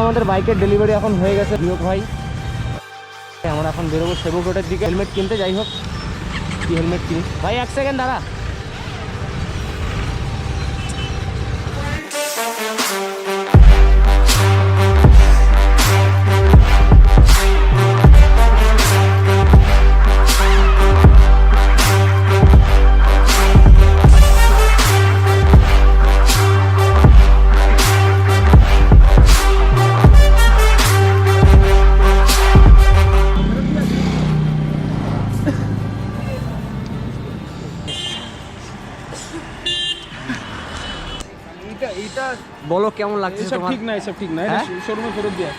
আমাদের বাইকের ডেলিভারি এখন হয়ে গেছে বিয়োগ ভাই, আমরা এখন বেরোবো সেবক রোডের দিকে হেলমেট কিনতে। যাই হোক কি হেলমেট কিনি ভাই, 1 সেকেন্ড দাঁড়া। বলো কেমন লাগছে তোমার? ঠিক না, এসব ঠিক না, শোরুমে ফেরত দিয়ে।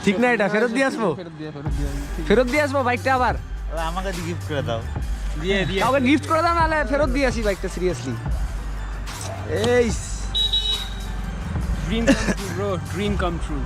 ঠিক না, এটা ফেরত দিয়ে আসবো, ফেরত দিয়ে আসবো বাইকটা আবার। আমাকে গিফট করে দাও, কাউকে গিফট করে দাও, নাহলে ফেরত দিয়ে আসি বাইকটা। সিরিয়াসলি এই dream come true bro, dream come true.